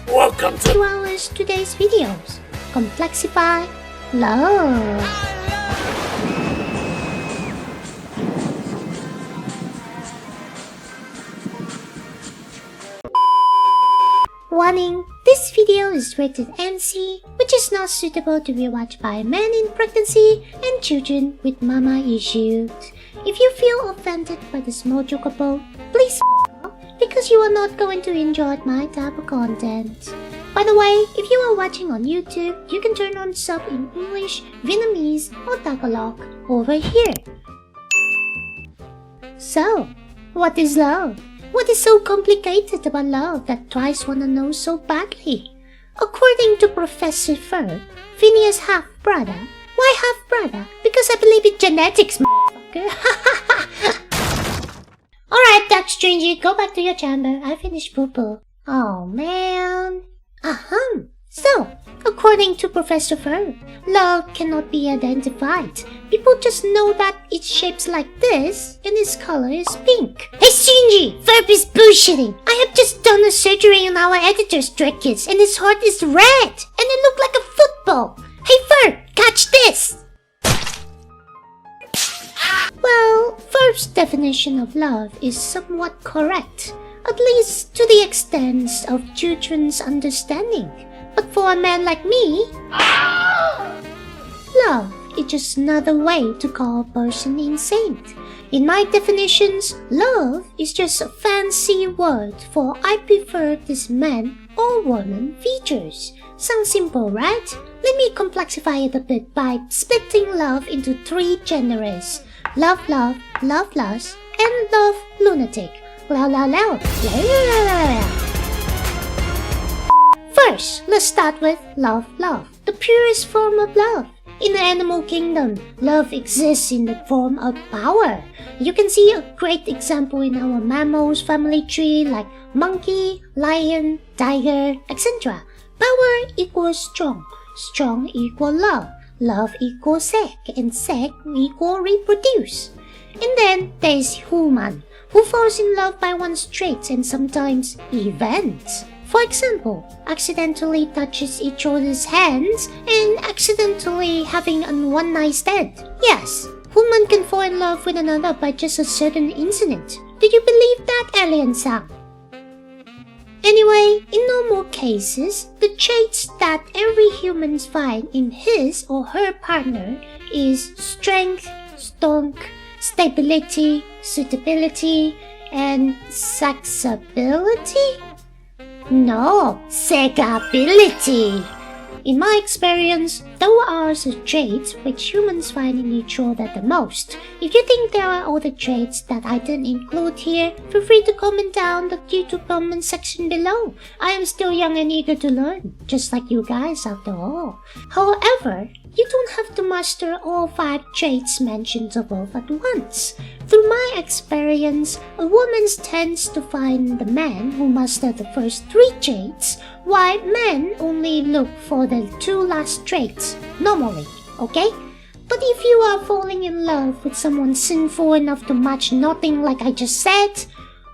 Welcome to today's videos. Complexify love. Warning, this video is rated MC, which is not suitable to be watched by men in pregnancy and children with mama issues. If you feel offended by the small joke above, please off, because you are not going to enjoy my type of content. By the way, if you are watching on YouTube, you can turn on sub in English, Vietnamese, or Tagalog over here. So, what is love? What is so complicated about love that twice wanna know so badly? According to Professor Ferb, Phineas' half-brother. Why half-brother? Because I believe in genetics, motherfucker. Alright, that's Strange. Go back to your chamber. I finished poo-poo. Oh, man. So, according to Professor Ferb, love cannot be identified. People just know that it's shaped like this and its color is pink. Hey Shinji, Ferb is bullshitting. I have just done a surgery on our editor's stray kids and his heart is red and it looked like a football. Hey Ferb, catch this! Well, Ferb's definition of love is somewhat correct, at least to the extent of children's understanding. But for a man like me, love is just another way to call a person insane. In my definitions, love is just a fancy word for I prefer this man or woman features. Sounds simple, right? Let me complexify it a bit by splitting love into three genres: love-love, love-lust, and love-lunatic. First, let's start with love-love, the purest form of love. In the animal kingdom, love exists in the form of power. You can see a great example in our mammals family tree like monkey, lion, tiger, etc. Power equals strong, strong equals love, love equals sex, and sex equals reproduce. And then there's human, who falls in love by one's traits and sometimes events. For example, accidentally touches each other's hands and accidentally having a one-night stand. Yes, human can fall in love with another by just a certain incident. Do you believe that, alien-san? Anyway, in normal cases, the traits that every human finds in his or her partner is strength, stability, suitability, and sexability? No, segability. In my experience, those are the traits which humans find in each other the most. If you think there are other traits that I didn't include here, feel free to comment down the YouTube comment section below. I am still young and eager to learn, just like you guys after all. However, you don't have to master all 5 traits mentioned above at once. Through my experience, a woman tends to find the man who masters the first 3 traits, while men only look for the 2 last traits, normally, okay? But if you are falling in love with someone sinful enough to match nothing like I just said,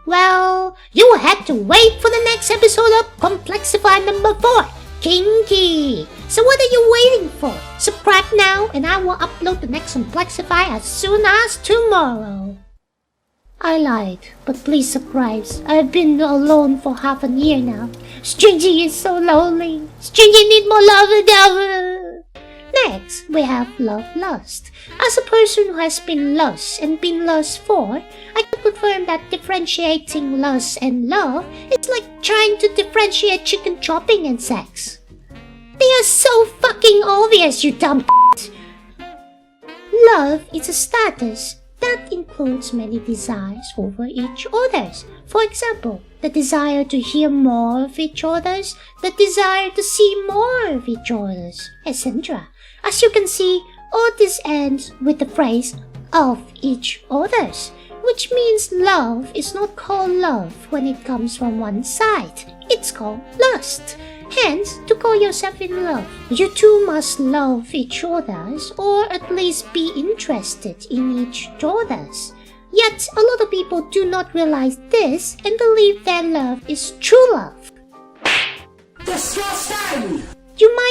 well, you will have to wait for the next episode of Complexify number 4, Kinky. So what are you waiting for? Subscribe now and I will upload the next Complexify as soon as tomorrow. I lied, but please subscribe. I've been alone for half a year now. Strange is so lonely. Strange need more love than ever. Next, we have love-lust. As a person who has been lost and been lost for, I can confirm that differentiating lust and love is like trying to differentiate chicken chopping and sex. They are so fucking obvious, you dumb b****. Love is a status that includes many desires over each other's. For example, the desire to hear more of each other's, the desire to see more of each other's, etc. As you can see, all this ends with the phrase of each other's, which means love is not called love when it comes from one side. It's called lust. Hence, to call yourself in love, you two must love each other's or at least be interested in each other's. Yet, a lot of people do not realize this and believe their love is true love.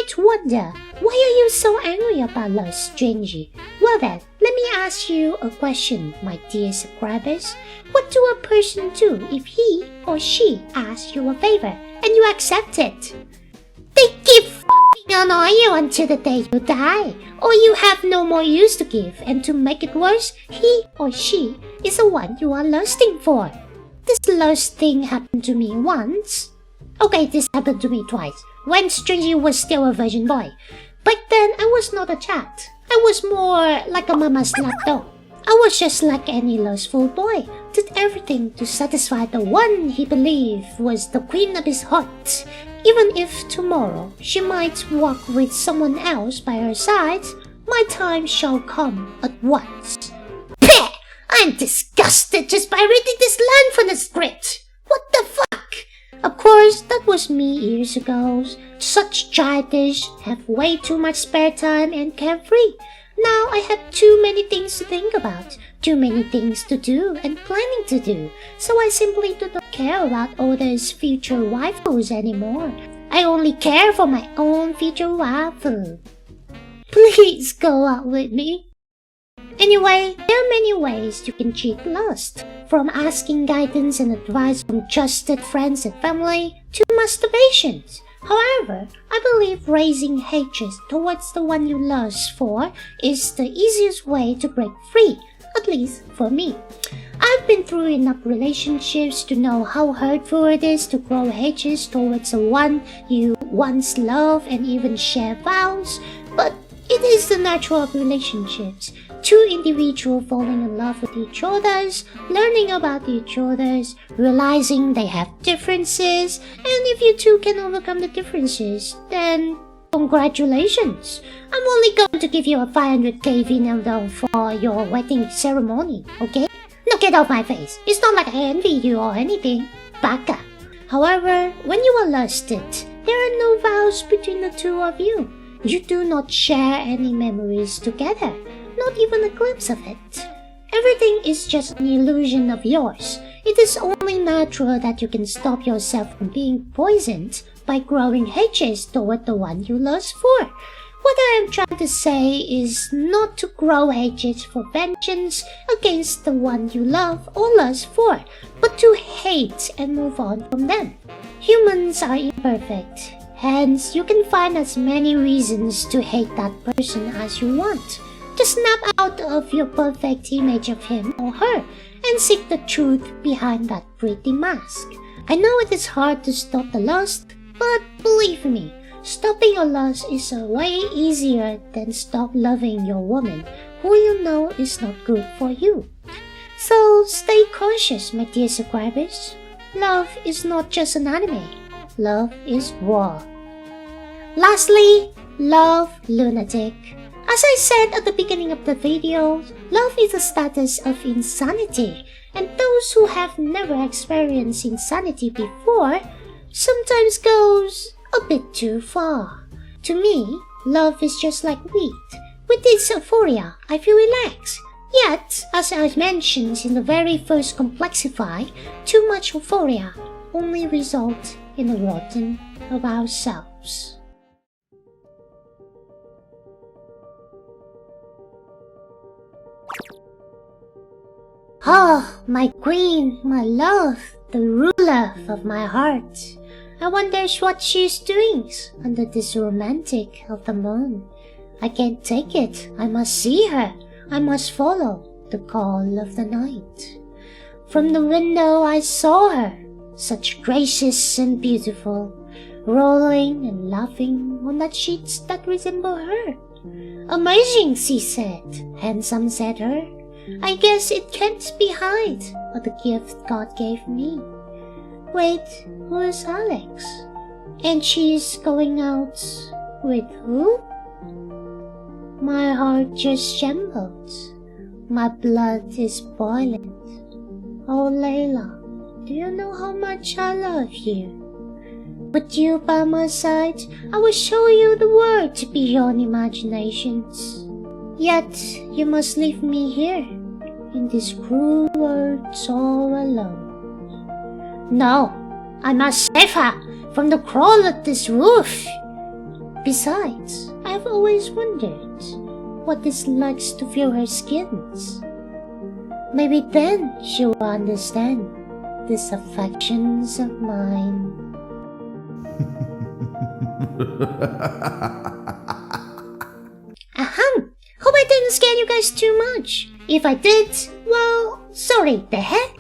might wonder, why are you so angry about lust, Stringy? Well then, let me ask you a question, my dear subscribers. What do a person do if he or she asks you a favor and you accept it? They keep f***ing annoy you until the day you die, or you have no more use to give, and to make it worse, he or she is the one you are lusting for. This lust thing happened to me once. Okay, this happened to me twice, when Stringy was still a virgin boy. Back then, I was not a chat. I was more like a mama's lapdog. I was just like any lustful boy, did everything to satisfy the one he believed was the queen of his heart. Even if tomorrow she might walk with someone else by her side, my time shall come at once. Peh! I'm disgusted just by reading this line from the script. What the fuck? Of course, that was me years ago. Such childish, have way too much spare time and carefree. Now I have too many things to think about, too many things to do and planning to do, so I simply do not care about others' future waifus anymore. I only care for my own future waifu. Please go out with me. Anyway, there are many ways you can cheat lust, from asking guidance and advice from trusted friends and family to masturbations. However, I believe raising hatred towards the one you lust for is the easiest way to break free, at least for me. I've been through enough relationships to know how hurtful it is to grow hatred towards the one you once loved and even share vows, but it is the nature of relationships. Two individuals falling in love with each other, learning about each other, realizing they have differences, and if you two can overcome the differences, then congratulations! I'm only going to give you a 500k Vinaldon for your wedding ceremony, okay? Now get off my face. It's not like I envy you or anything. Baka. However, when you are lusted, there are no vows between the two of you. You do not share any memories together, not even a glimpse of it. Everything is just an illusion of yours. It is only natural that you can stop yourself from being poisoned by growing hatred toward the one you lust for. What I am trying to say is not to grow hatred for vengeance against the one you love or lust for, but to hate and move on from them. Humans are imperfect. Hence, you can find as many reasons to hate that person as you want. Just snap out of your perfect image of him or her and seek the truth behind that pretty mask. I know it is hard to stop the lust, but believe me, stopping your lust is way easier than stop loving your woman who you know is not good for you. So stay cautious, my dear subscribers. Love is not just an anime. Love is war. Lastly, Love-lunatic. As I said at the beginning of the video, love is a status of insanity, and those who have never experienced insanity before sometimes goes a bit too far. To me, love is just like weed. With its euphoria, I feel relaxed. Yet, as I mentioned in the very first Complexify, too much euphoria only results in the rotten of ourselves. Oh, my queen, my love, the ruler of my heart. I wonder what she's doing under this romantic of the moon. I can't take it. I must see her. I must follow the call of the night. From the window I saw her, such gracious and beautiful, rolling and laughing on that sheets that resemble her. Amazing, she said. Handsome, said her. I guess it can't be hide, but the gift God gave me. Wait, who is Alex? And she's going out with who? My heart just trembled. My blood is boiling. Oh, Layla, do you know how much I love you? With you by my side, I will show you the world beyond imaginations. Yet, you must leave me here, in this cruel world all alone. No, I must save her from the crawl of this roof. Besides, I've always wondered what it's like to feel her skins. Maybe then she'll understand these affections of mine. Ahem! Hope I didn't scare you guys too much. If I did, well, sorry, the heck?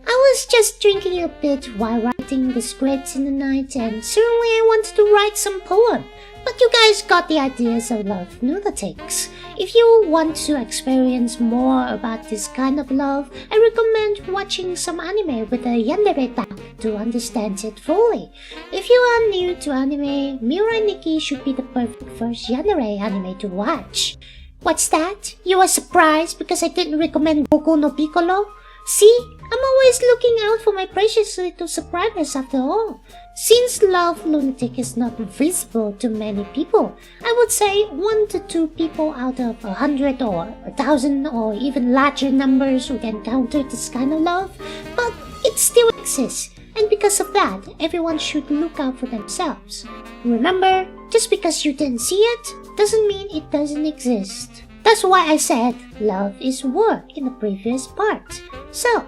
I was just drinking a bit while writing the script in the night, and certainly I wanted to write some poem. But you guys got the ideas of Love-lunatics. If you want to experience more about this kind of love, I recommend watching some anime with a yandere tag to understand it fully. If you are new to anime, Mirai Nikki should be the perfect first yandere anime to watch. What's that? You were surprised because I didn't recommend Goku no Piccolo? See, I'm always looking out for my precious little subscribers after all. Since Love-lunatic is not visible to many people, I would say 1 to 2 people out of 100 or 1,000 or even larger numbers would encounter this kind of love, but it still exists, and because of that, everyone should look out for themselves. Remember, just because you didn't see it, doesn't mean it doesn't exist. That's why I said love is war in the previous part. So,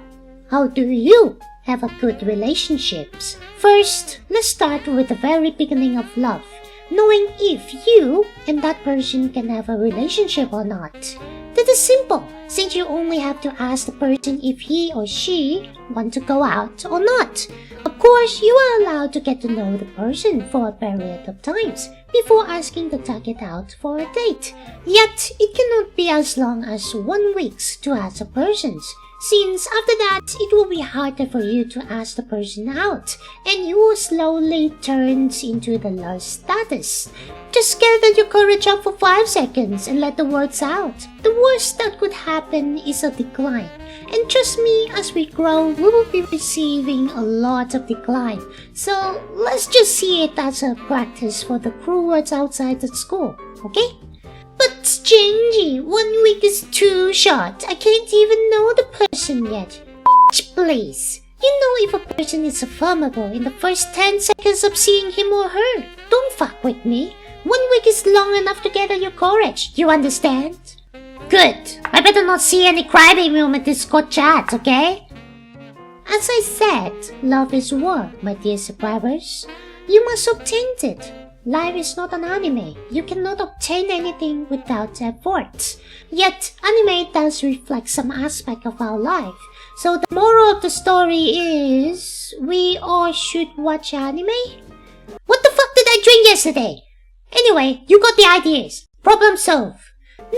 how do you have a good relationships? First, let's start with the very beginning of love, knowing if you and that person can have a relationship or not. That is simple, since you only have to ask the person if he or she want to go out or not. Of course, you are allowed to get to know the person for a period of times before asking to tag it out for a date. Yet, it cannot be as long as 1 week to ask a person, since after that, it will be harder for you to ask the person out, and you will slowly turn into the lost status. Just gather your courage up for 5 seconds and let the words out. The worst that could happen is a decline. And trust me, as we grow, we will be receiving a lot of decline. So let's just see it as a practice for the cruel words outside the school, okay? But Strangey, 1 week is too short. I can't even know the person yet. Please. You know if a person is affirmable in the first 10 seconds of seeing him or her. Don't fuck with me. 1 week is long enough to gather your courage. You understand? Good. I better not see any crybaby on my Discord chat, okay? As I said, love is war, my dear subscribers. You must obtain it. Life is not an anime. You cannot obtain anything without effort. Yet, anime does reflect some aspect of our life. So the moral of the story is, we all should watch anime? What the fuck did I drink yesterday? Anyway, you got the ideas. Problem solved.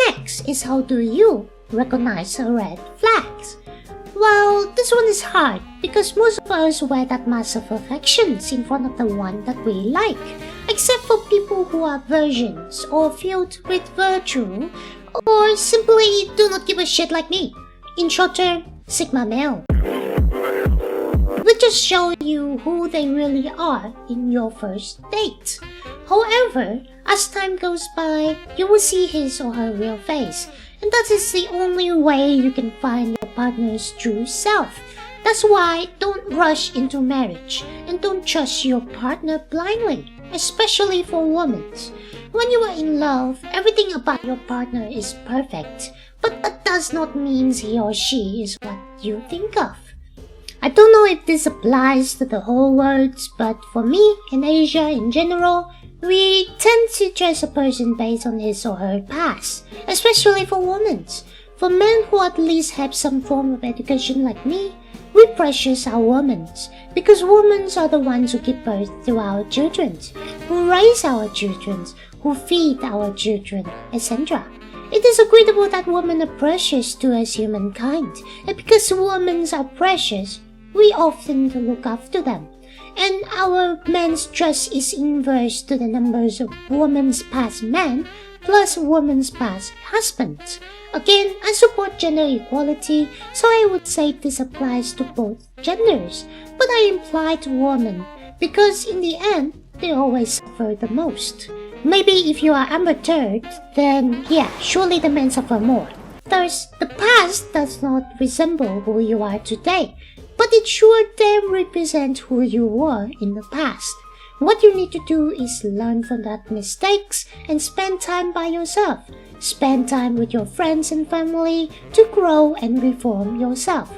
Next is how do you recognize red flags? Well, this one is hard because most of us wear that mask of affections in front of the one that we like. Except for people who are virgins or filled with virtue or simply do not give a shit like me. In short term, Sigma male. We just show you who they really are in your first date. However, as time goes by, you will see his or her real face, and that is the only way you can find your partner's true self. That's why don't rush into marriage and don't trust your partner blindly, especially for women. When you are in love, everything about your partner is perfect, but that does not mean he or she is what you think of. I don't know if this applies to the whole world, but for me and Asia in general, we tend to judge a person based on his or her past, especially for women. For men who at least have some form of education like me, we precious our women, because women are the ones who give birth to our children, who raise our children, who feed our children, etc. It is agreeable that women are precious to us humankind, and because women are precious, we often look after them. And our men's trust is inverse to the numbers of women's past men plus women's past husbands. Again, I support gender equality, so I would say this applies to both genders, but I implied women because in the end, they always suffer the most. Maybe if you are unperturbed, then yeah, surely the men suffer more. Thus, the past does not resemble who you are today, but it sure damn represents who you were in the past. What you need to do is learn from that mistakes and spend time by yourself. Spend time with your friends and family to grow and reform yourself.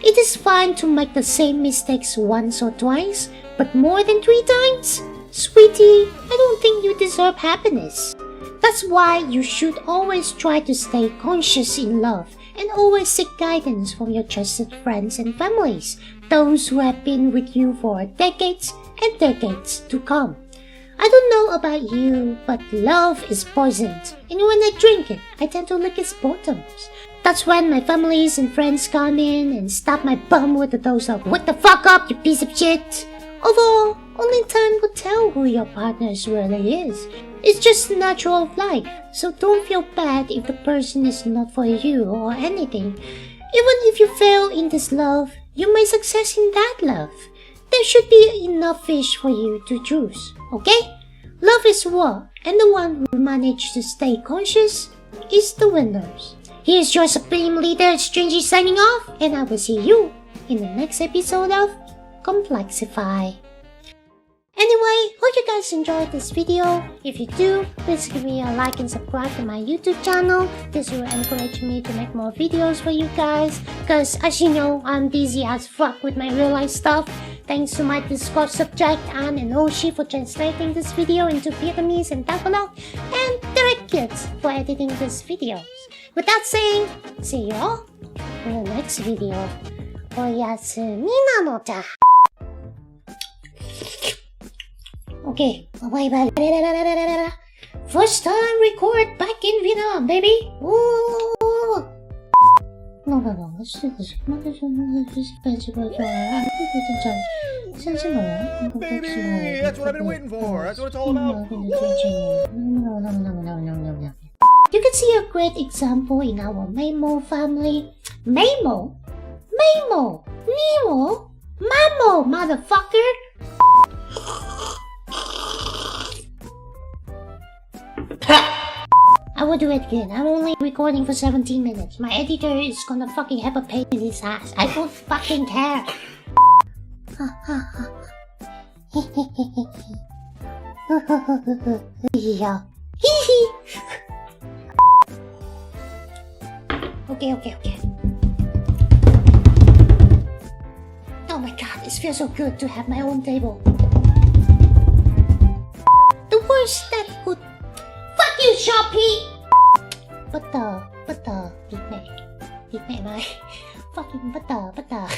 It is fine to make the same mistakes once or twice, but more than 3 times? Sweetie, I don't think you deserve happiness. That's why you should always try to stay conscious in love and always seek guidance from your trusted friends and families, those who have been with you for decades and decades to come. I don't know about you, but love is poisoned, and when I drink it, I tend to lick its bottoms. That's when my families and friends come in and stab my bum with a dose of "Wake the fuck up, you piece of shit!" Although, only time will tell who your partner really is. It's just natural of life, so don't feel bad if the person is not for you or anything. Even if you fail in this love, you may success in that love. There should be enough fish for you to choose, okay? Love is war, and the one who managed to stay conscious is the winners. Here's your Supreme Leader, StranggeMC signing off, and I will see you in the next episode of Complexify. Anyway, hope you guys enjoyed this video. If you do, please give me a like and subscribe to my YouTube channel. This will encourage me to make more videos for you guys. Cause as you know, I'm busy as fuck with my real life stuff. Thanks to my Discord subject Anne and Oshi for translating this video into Vietnamese and Tagalog, and Direct Kids for editing these videos. With that saying, see you all in the next video. Oyasumi na ja. Okay, bye. First time record back in Vietnam, baby. Ooh. No. Let's do this. Baby, that's what I've been waiting for. That's what it's all about. No. You can see a great example in our Mamo family. Mamo? Nemo? Mamo, motherfucker! I will do it again. I'm only recording for 17 minutes. My editor is gonna fucking have a pain in his ass. I don't fucking care. Yeah. Okay. Oh my god, it feels so good to have my own table. The worst that could... Fuck you, Shopee! Butter, big Mac, my fucking butter.